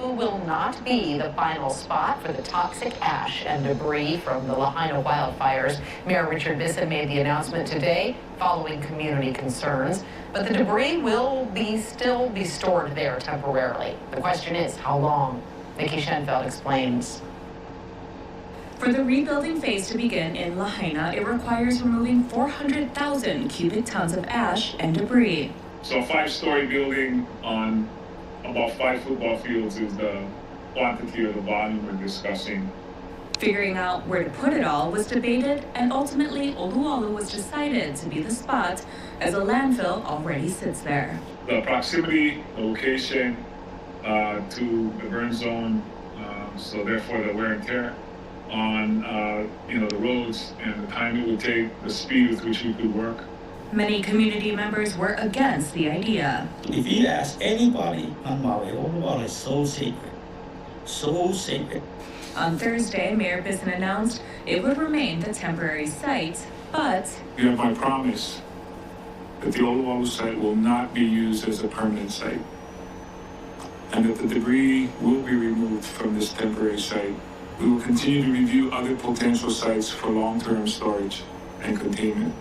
who will not be the final spot for the toxic ash and debris from the Lahaina wildfires. Mayor Richard Bissett made the announcement today following community concerns, but the debris will still be stored there temporarily. The question is, how long? Nikki Schenfeld explains. For the rebuilding phase to begin in Lahaina, it requires removing 400,000 cubic tons of ash and debris. So a 5-story building on about 5 football fields is the quantity or the volume we're discussing. Figuring out where to put it all was debated, and ultimately Oluwalu was decided to be the spot, as a landfill already sits there. The proximity, the location to the burn zone, so therefore the wear and tear on the roads and the time it would take, the speed with which we could work. Many community members were against the idea. If you ask anybody on Maui, Oluwalu is so sacred. So sacred. On Thursday, Mayor Bissett announced it would remain the temporary site, but You have my promise that the Oluwalu site will not be used as a permanent site, and that the debris will be removed from this temporary site. We will continue to review other potential sites for long-term storage and containment.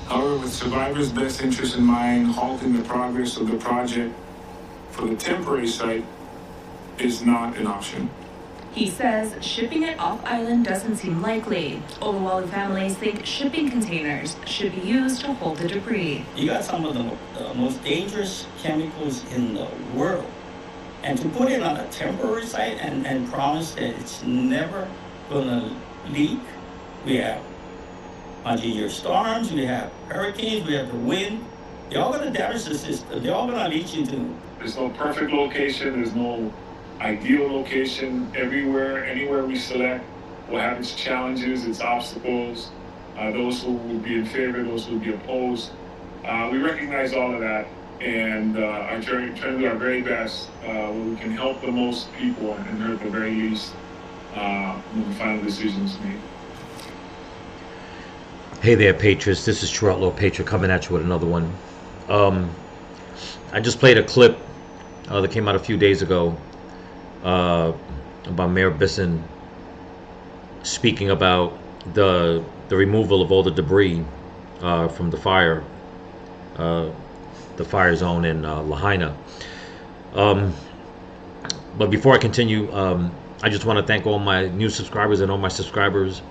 However, with survivors' best interest in mind, halting the progress of the project for the temporary site is not an option. he says shipping it off-island doesn't seem likely. Oluwalu families think shipping containers should be used to hold the debris. You got some of the most dangerous chemicals in the world. And to put it on a temporary site and promise that it's never gonna leak, we have multi-year storms, we have hurricanes, we have the wind. They're all gonna damage the system. They're all gonna leach into. There's no perfect location, there's no ideal location. Anywhere we select will have its challenges, its obstacles, those who will be in favor, those who will be opposed. We recognize all of that and are trying to do our very best where we can help the most people and hurt the very least when the final decision is made. Hey there, Patriots. This is True Outlaw Patriot coming at you with another one. I just played a clip that came out a few days ago about Mayor Bissett speaking about the removal of all the debris from the fire zone in Lahaina. But before I continue, I just want to thank all my new subscribers and all my subscribers.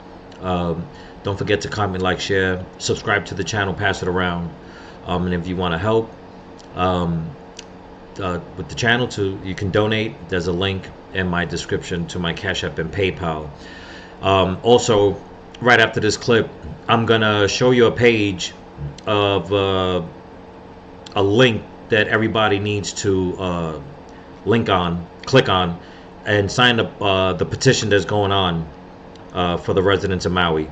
Don't forget to comment, like, share, subscribe to the channel, pass it around. And if you want to help with the channel, you can donate. There's a link in my description to my Cash App and PayPal. Also, right after this clip, I'm gonna show you a page of a link that everybody needs to click on, and sign up the petition that's going on for the residents of Maui,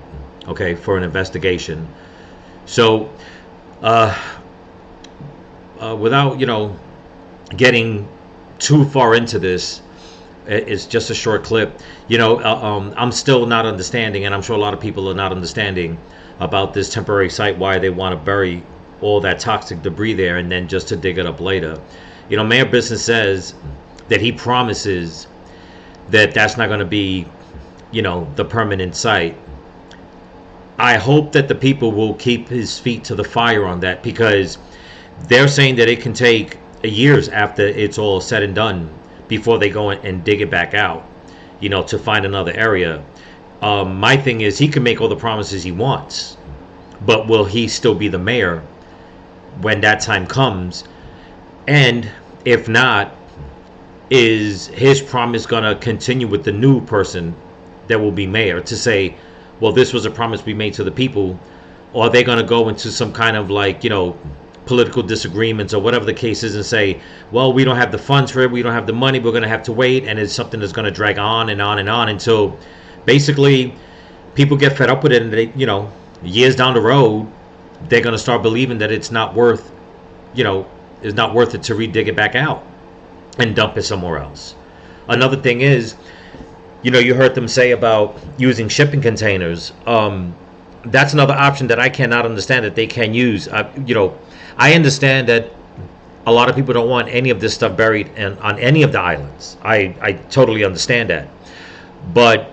okay, for an investigation. So, without getting too far into this, it's just a short clip. I'm still not understanding, and I'm sure a lot of people are not understanding about this temporary site, why they want to bury all that toxic debris there and then just to dig it up later. Mayor Bissett says that he promises that that's not going to be, the permanent site. I hope that the people will keep his feet to the fire on that, because they're saying that it can take years after it's all said and done before they go and dig it back out, to find another area. My thing is, he can make all the promises he wants, but will he still be the mayor when that time comes? And if not, is his promise going to continue with the new person that will be mayor to say, well, this was a promise we made to the people? Or are they going to go into some kind of political disagreements or whatever the case is and say, well, we don't have the funds for it, we don't have the money, we're going to have to wait, and it's something that's going to drag on and on and on until basically people get fed up with it, and they, years down the road, they're going to start believing that it's not worth it to re-dig it back out and dump it somewhere else. Another thing is, you heard them say about using shipping containers. That's another option that I cannot understand that they can use. I understand that a lot of people don't want any of this stuff buried on any of the islands. I totally understand that. But,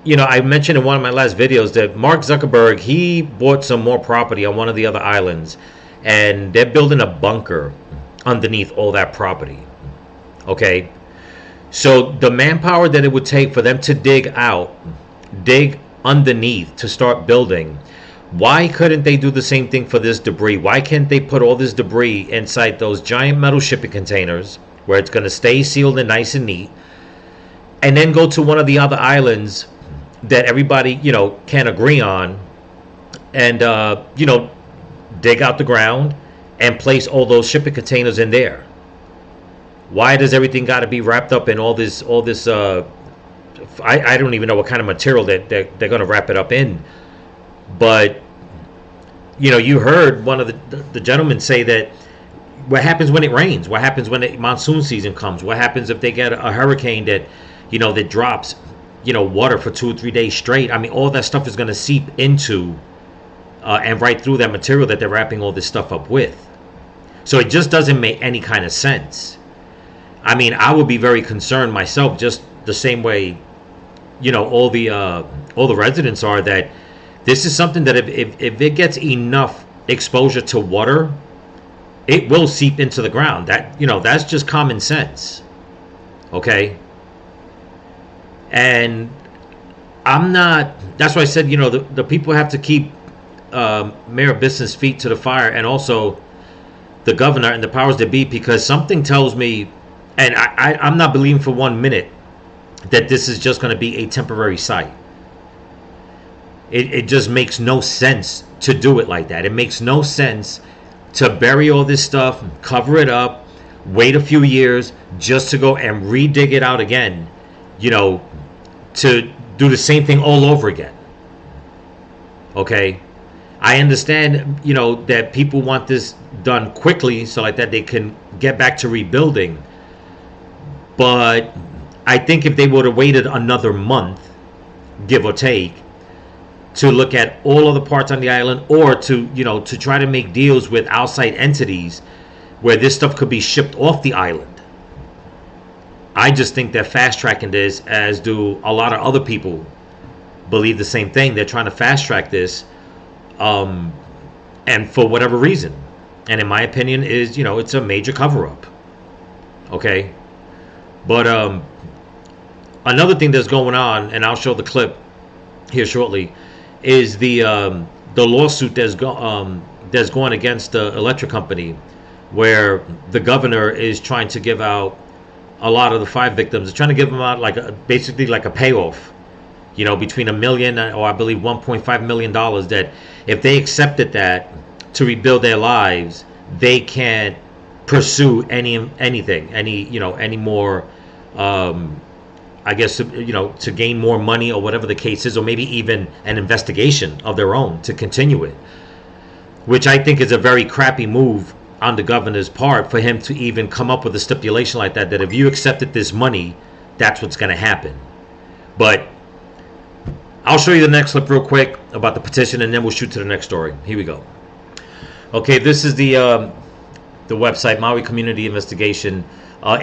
you know, I mentioned in one of my last videos that Mark Zuckerberg, he bought some more property on one of the other islands, and they're building a bunker underneath all that property. Okay? So the manpower that it would take for them to dig underneath to start building, why couldn't they do the same thing for this debris? Why can't they put all this debris inside those giant metal shipping containers where it's going to stay sealed and nice and neat, and then go to one of the other islands that everybody, you know, can agree on, and, you know, dig out the ground and place all those shipping containers in there? Why does everything got to be wrapped up in all this, I don't even know what kind of material that they're going to wrap it up in. But, you know, you heard one of the gentlemen say that what happens when it rains? What happens when the monsoon season comes? What happens if they get a hurricane that, you know, that drops, you know, water for 2 or 3 days straight? I mean, all that stuff is going to seep into and right through that material that they're wrapping all this stuff up with. So it just doesn't make any kind of sense. I mean, I would be very concerned myself, just the same way, you know, all the residents are, that this is something that if it gets enough exposure to water, it will seep into the ground. That, you know, that's just common sense. Okay? And that's why I said, you know, the people have to keep Mayor Bisson's feet to the fire, and also the governor and the powers that be, because something tells me, and I'm not believing for 1 minute that this is just going to be a temporary site. It just makes no sense to do it like that. It makes no sense to bury all this stuff, cover it up, wait a few years just to go and re-dig it out again, you know, to do the same thing all over again. Okay? I understand, you know, that people want this done quickly so like that they can get back to rebuilding. But I think if they would have waited another month, give or take, to look at all of the parts on the island, or to, you know, to try to make deals with outside entities where this stuff could be shipped off the island. I just think they're fast tracking this, as do a lot of other people believe the same thing. They're trying to fast track this, and for whatever reason. And in my opinion is, you know, it's a major cover up. Okay? But another thing that's going on, and I'll show the clip here shortly, is the lawsuit that's going against the electric company, where the governor is trying to give out a lot of the 5 victims. They're trying to give them out basically like a payoff, you know, between $1 million or I believe $1.5 million, that if they accepted that to rebuild their lives, they can't pursue anything, any more, I guess, you know, to gain more money or whatever the case is, or maybe even an investigation of their own to continue it, which I think is a very crappy move on the governor's part, for him to even come up with a stipulation like that if you accepted this money, that's what's going to happen. But I'll show you the next clip real quick about the petition, and then we'll shoot to the next story. Here we go. Okay, this is the website, Maui Community Investigation.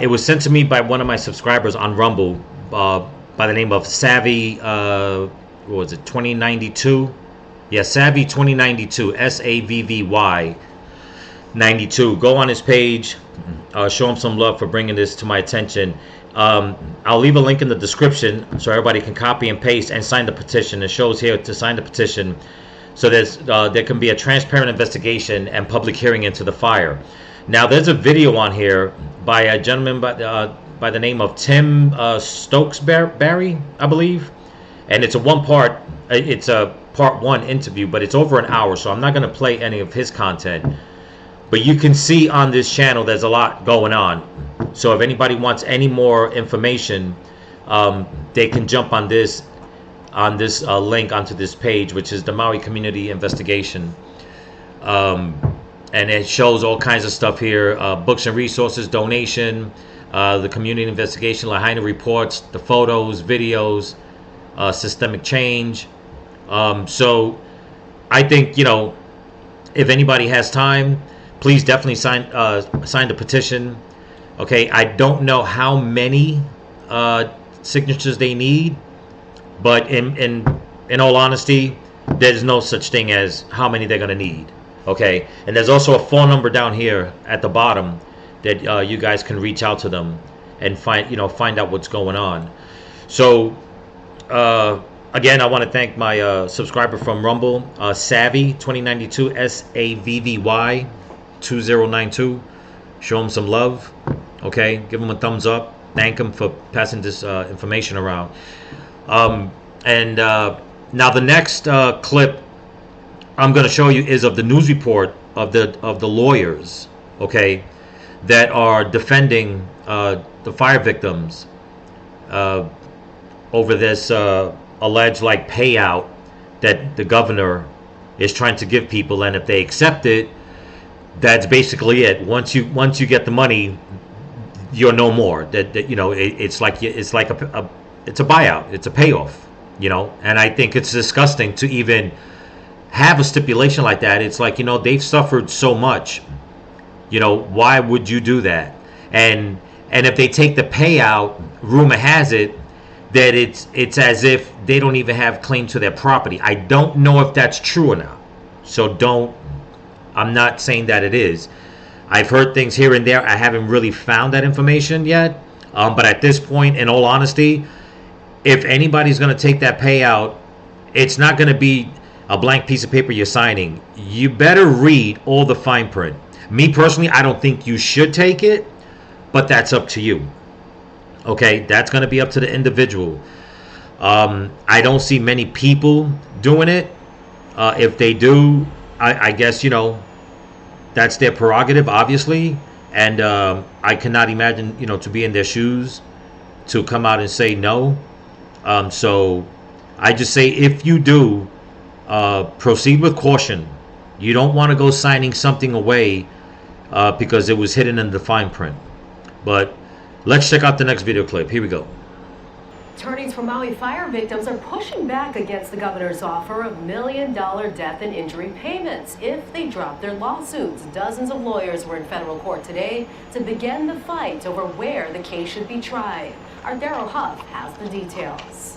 It was sent to me by one of my subscribers on Rumble, by the name of Savvy, what was it, 2092? Yeah, Savvy 2092, SAVVY 92. Go on his page, show him some love for bringing this to my attention. I'll leave a link in the description so everybody can copy and paste and sign the petition. It shows here to sign the petition, so there can be a transparent investigation and public hearing into the fire. Now, there's a video on here by a gentleman by the name of Tim Stokes-Barry, I believe, and it's a part 1 interview, but it's over an hour, so I'm not going to play any of his content. But you can see on this channel there's a lot going on. So if anybody wants any more information, they can jump on this link onto this page, which is the Maui Community Investigation. And it shows all kinds of stuff here, books and resources, donation, the community investigation, Lahaina reports, the photos, videos, systemic change. So I think, you know, if anybody has time, please definitely sign the petition. Okay, I don't know how many signatures they need, but in all honesty, there's no such thing as how many they're gonna need. Okay, and there's also a phone number down here at the bottom that you guys can reach out to them and find out what's going on. So again, I want to thank my subscriber from Rumble, Savvy 2092, SAVVY 2092. Show him some love. Okay, give him a thumbs up. Thank him for passing this information around. And now the next clip I'm going to show you is of the news report of the lawyers, okay, that are defending the fire victims over this alleged payout that the governor is trying to give people, and if they accept it, that's basically it. Once you get the money, you're no more. It's like it's a buyout. It's a payoff. And I think it's disgusting to even have a stipulation like that. It's like, they've suffered so much. Why would you do that? And if they take the payout, rumor has it that it's as if they don't even have claim to their property. I don't know if that's true or not. So I'm not saying that it is. I've heard things here and there. I haven't really found that information yet. But at this point, in all honesty, if anybody's going to take that payout, it's not going to be a blank piece of paper you're signing. You better read all the fine print. Me personally, I don't think you should take it, but that's up to you. Okay, that's going to be up to the individual. I don't see many people doing it. If they do, I guess, that's their prerogative, obviously. And I cannot imagine, to be in their shoes, to come out and say no. So I just say, if you do, proceed with caution. You don't want to go signing something away because it was hidden in the fine print. But let's check out the next video clip. Here we go. Attorneys for Maui fire victims are pushing back against the governor's offer of $1 million death and injury payments if they drop their lawsuits. Dozens of lawyers were in federal court today to begin the fight over where the case should be tried. Our Daryl Huff has the details.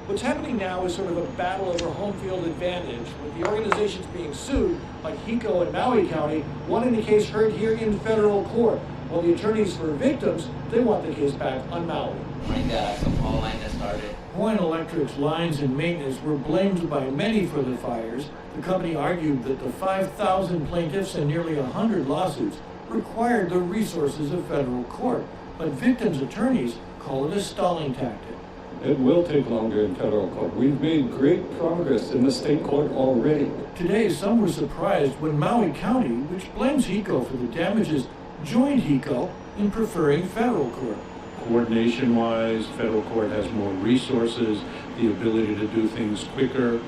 What's happening now is sort of a battle over home field advantage, with the organizations being sued, like HECO and Maui County, wanting the case heard here in federal court, while the attorneys for victims, they want the case back on Maui. Hawaiian Electric's lines and maintenance were blamed by many for the fires. The company argued that the 5,000 plaintiffs and nearly 100 lawsuits required the resources of federal court, but victims' attorneys call it a stalling tactic. It will take longer in federal court. We've made great progress in the state court already. Today, some were surprised when Maui County, which blames HECO for the damages, joined HECO in preferring federal court. Coordination-wise, federal court has more resources, the ability to do things quicker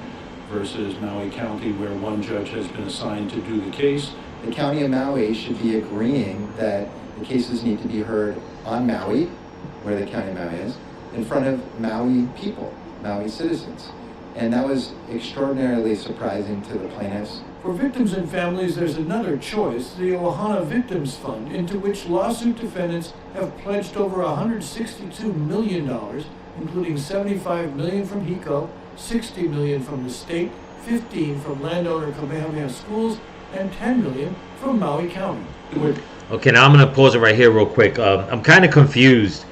versus Maui County, where one judge has been assigned to do the case. The County of Maui should be agreeing that the cases need to be heard on Maui, where the County of Maui is, in front of Maui people, Maui citizens. And that was extraordinarily surprising to the plaintiffs. For victims and families, there's another choice, the Ohana Victims Fund, into which lawsuit defendants have pledged over $162 million, including $75 million from HECO, $60 million from the state, $15 million from landowner Kamehameha Schools, and $10 million from Maui County. Okay, now I'm going to pause it right here real quick. I'm kind of confused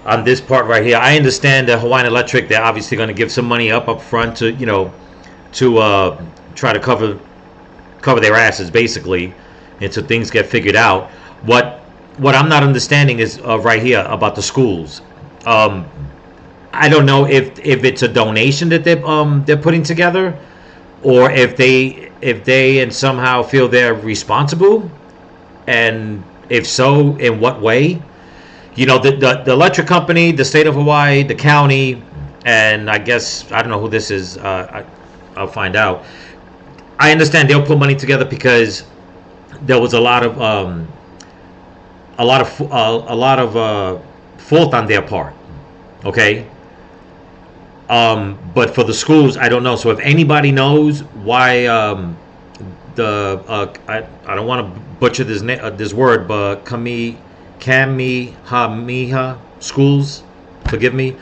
on this part right here. I understand that Hawaiian Electric, they're obviously going to give some money up front to, to try to cover their asses, basically, until things get figured out. What I'm not understanding is right here about the schools. I don't know if it's a donation that they're putting together, or if they and somehow feel they're responsible, and if so, in what way. The electric company, the state of Hawaii, the county, and I guess, I don't know who this is, I'll find out. I understand they'll put money together because there was a lot of fault on their part, okay? But for the schools, I don't know. So if anybody knows why I don't want to butcher this word, but Kamehameha schools, forgive me.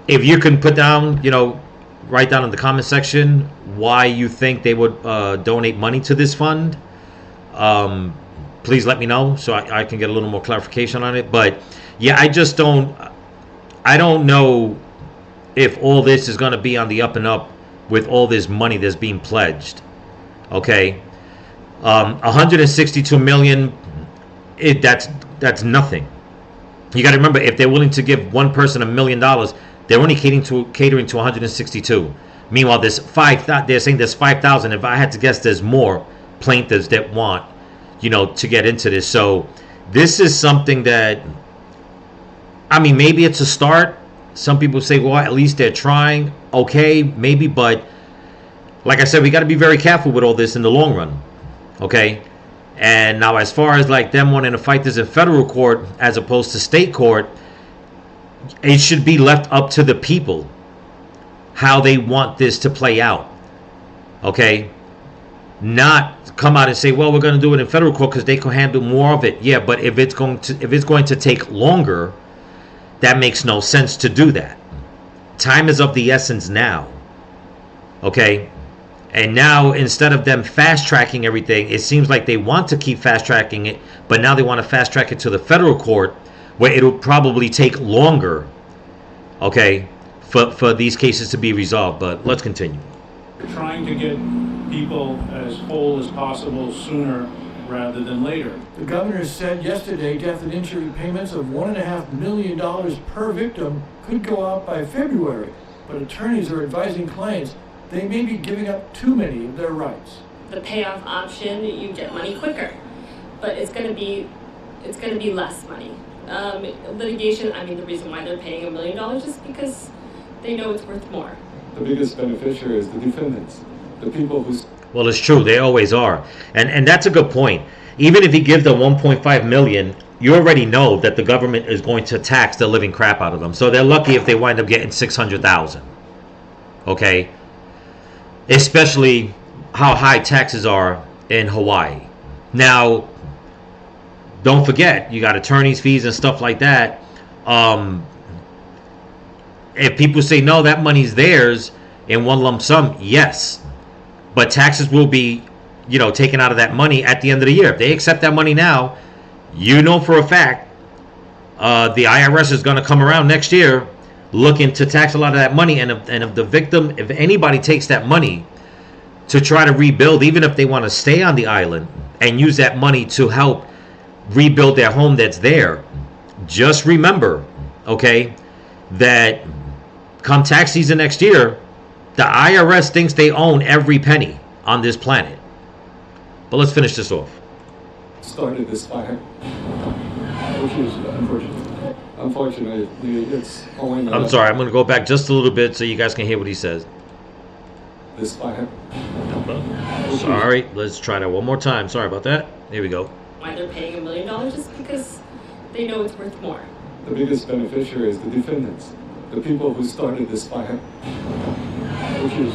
If you can put down, write down in the comment section why you think they would donate money to this fund, please let me know so I can get a little more clarification on it. But yeah, I don't know if all this is going to be on the up and up with all this money that's being pledged. Okay, 162 million, that's nothing. You got to remember, if they're willing to give one person $1 million, they're only catering to 162. Meanwhile, they're saying there's 5,000. If I had to guess, there's more plaintiffs that want, to get into this. So this is something that, maybe it's a start. Some people say, well, at least they're trying. Okay, maybe, but like I said, we got to be very careful with all this in the long run. Okay? And now, as far as like them wanting to fight this in federal court as opposed to state court, it should be left up to the people how they want this to play out. Okay? Not come out and say, well, we're going to do it in federal court because they can handle more of it. Yeah, but if it's going to take longer, that makes no sense to do that. Time is of the essence now. Okay? And now, instead of them fast tracking everything, it seems like they want to keep fast tracking it, but now they want to fast track it to the federal court, where it'll probably take longer, okay, for these cases to be resolved. But let's continue. We're trying to get people as whole as possible sooner rather than later. The governor said yesterday death and injury payments of $1.5 million per victim could go out by February, but attorneys are advising clients they may be giving up too many of their rights. The payoff option, you get money quicker, but it's going to be less money. Litigation, the reason why they're paying $1 million is because they know it's worth more. The biggest beneficiary is the defendants, the people who... Well, it's true. They always are. And that's a good point. Even if you give the 1.5 million, you already know that the government is going to tax the living crap out of them. So they're lucky if they wind up getting 600,000. Okay? Especially how high taxes are in Hawaii. Now, don't forget, you got attorney's fees and stuff like that. If people say, no, that money's theirs in one lump sum, yes. But taxes will be, taken out of that money at the end of the year. If they accept that money now, for a fact, the IRS is going to come around next year looking to tax a lot of that money. And if the victim, if anybody takes that money to try to rebuild, even if they want to stay on the island and use that money to help rebuild their home that's there, just remember, okay, that come tax season next year, the IRS thinks they own every penny on this planet. But let's finish this off. Started this fire, which is unfortunately, it's only... I'm sorry, I'm going to go back just a little bit so you guys can hear what he says. This fire. Sorry, let's try that one more time. Sorry about that. Here we go. Why they're paying $1 million is because they know it's worth more. The biggest beneficiary is the defendants, the people who started this fire, which is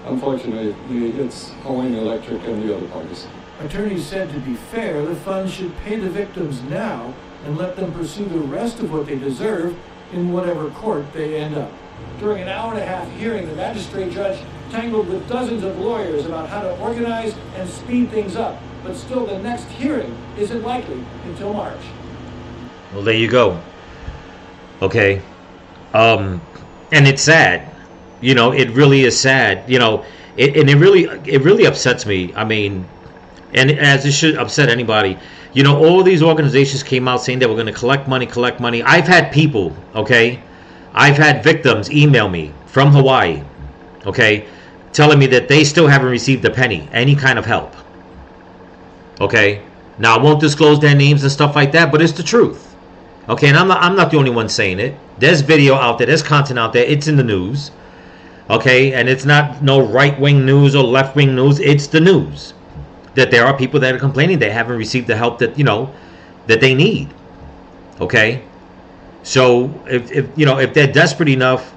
unfortunately, it's Hawaiian Electric and the other parties. Attorneys said to be fair, the fund should pay the victims now and let them pursue the rest of what they deserve in whatever court they end up. During an hour-and-a-half hearing, the magistrate judge tangled with dozens of lawyers about how to organize and speed things up. But still, the next hearing isn't likely until March. Well, there you go. Okay. And it's sad. It really is sad. It really upsets me. And as it should upset anybody. All these organizations came out saying that we're going to collect money. I've had people, okay? I've had victims email me from Hawaii, okay, telling me that they still haven't received a penny, any kind of help. Okay? Now, I won't disclose their names and stuff like that, but it's the truth. Okay? And I'm not the only one saying it. There's video out there. There's content out there. It's in the news. Okay? And it's not no right-wing news or left-wing news. It's the news. That there are people that are complaining they haven't received the help that, that they need. Okay? So, if they're desperate enough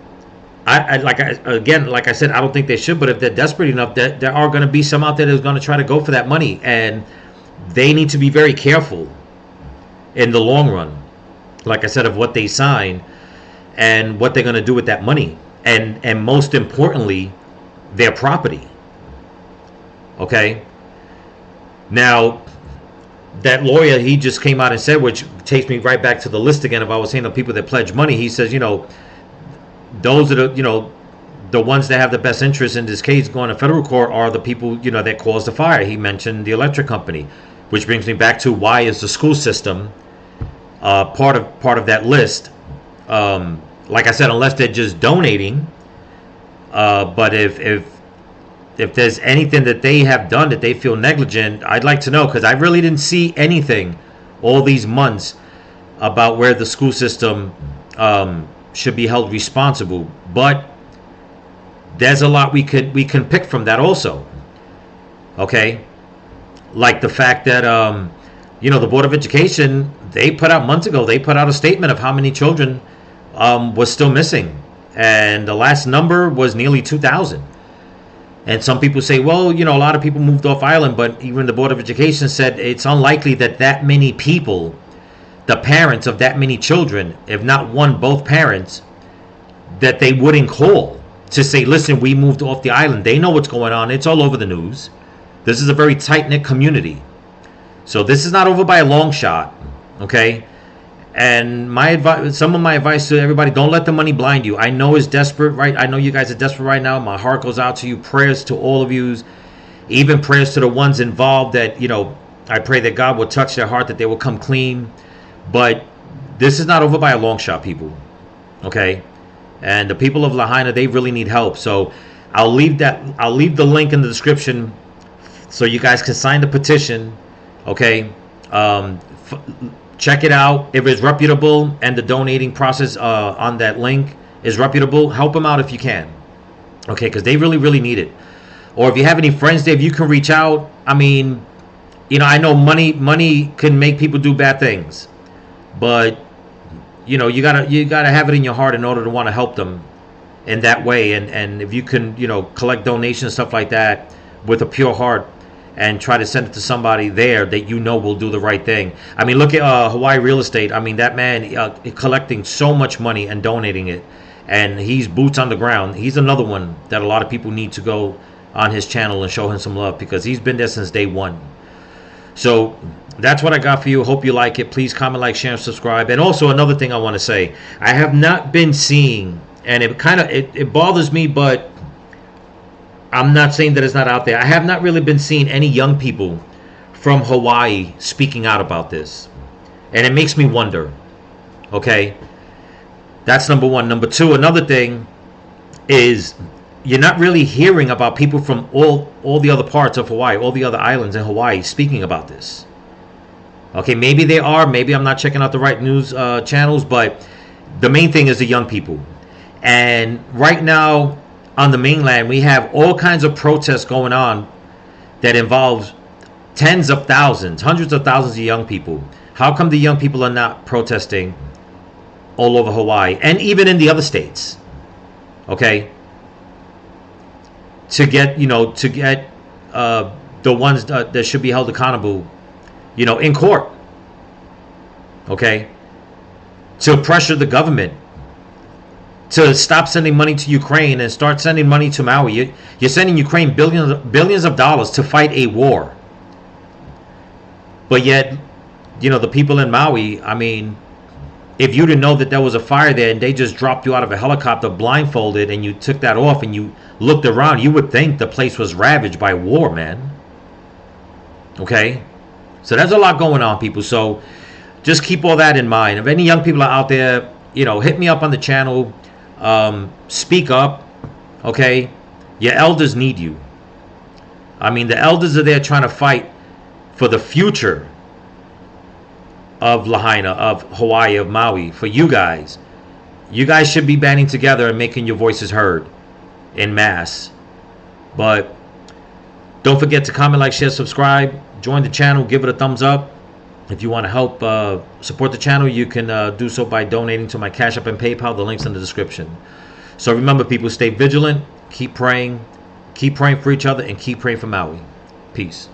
like I said, I don't think they should. But if they're desperate enough, there are going to be some out there that's going to try to go for that money, and they need to be very careful in the long run. Like I said, of what they sign and what they're going to do with that money, and most importantly, their property. Okay. Now, that lawyer, he just came out and said, which takes me right back to the list again. If I was saying the people that pledge money, he says, those are the ones that have the best interest in this case going to federal court are the people, that caused the fire. He mentioned the electric company, which brings me back to why is the school system part of that list. Like I said, unless they're just donating, but if there's anything that they have done that they feel negligent, I'd like to know, because I really didn't see anything all these months about where the school system should be held responsible. But there's a lot we can pick from that also. Okay, like the fact that the Board of Education, they put out months ago, they put out a statement of how many children was still missing, and the last number was nearly 2,000. And some people say, well, a lot of people moved off island, but even the Board of Education said it's unlikely that many people, the parents of that many children, if not one, both parents, that they wouldn't call to say, listen, we moved off the island. They know what's going on. It's all over the news. This is a very tight-knit community. So this is not over by a long shot, okay? And some of my advice to everybody, don't let the money blind you. I know it's desperate, right? I know you guys are desperate right now. My heart goes out to you. Prayers to all of you. Even prayers to the ones involved that, I pray that God will touch their heart, that they will come clean. But this is not over by a long shot, people. Okay? And the people of Lahaina, they really need help. So I'll leave the link in the description so you guys can sign the petition. Okay? Check it out. If it's reputable and the donating process on that link is reputable, help them out if you can. Okay, because they really, really need it. Or if you have any friends there, if you can reach out. I mean, I know money can make people do bad things, but you gotta have it in your heart in order to want to help them in that way. And if you can, collect donations, stuff like that, with a pure heart, and try to send it to somebody there that will do the right thing. I mean, look at Hawaii Real Estate. I mean, that man collecting so much money and donating it, and he's boots on the ground. He's another one that a lot of people need to go on his channel and show him some love, because he's been there since day one. So that's what I got for you. Hope you like it. Please comment, like, share, and subscribe. And also another thing I want to say, I have not been seeing, and it bothers me, but I'm not saying that it's not out there. I have not really been seeing any young people from Hawaii speaking out about this. And it makes me wonder. Okay? That's number one. Number two, another thing is you're not really hearing about people from all the other parts of Hawaii, all the other islands in Hawaii speaking about this. Okay, maybe they are. Maybe I'm not checking out the right news channels. But the main thing is the young people. And right now, on the mainland, we have all kinds of protests going on that involves tens of thousands, hundreds of thousands of young people. How come the young people are not protesting all over Hawaii and even in the other states? Okay, to get the ones that should be held accountable, in court. Okay, to pressure the government to stop sending money to Ukraine and start sending money to Maui. You're sending Ukraine billions of dollars to fight a war. But yet, the people in Maui, I mean, if you didn't know that there was a fire there and they just dropped you out of a helicopter blindfolded and you took that off and you looked around, you would think the place was ravaged by war, man. Okay? So there's a lot going on, people. So just keep all that in mind. If any young people are out there, hit me up on the channel. Speak up, okay? Your elders need you. I mean, the elders are there trying to fight for the future of Lahaina, of Hawaii, of Maui, for you guys. You guys should be banding together and making your voices heard en masse. But don't forget to comment, like, share, subscribe. Join the channel. Give it a thumbs up. If you want to help support the channel, you can do so by donating to my Cash App and PayPal. The link's in the description. So remember, people, stay vigilant, keep praying for each other, and keep praying for Maui. Peace.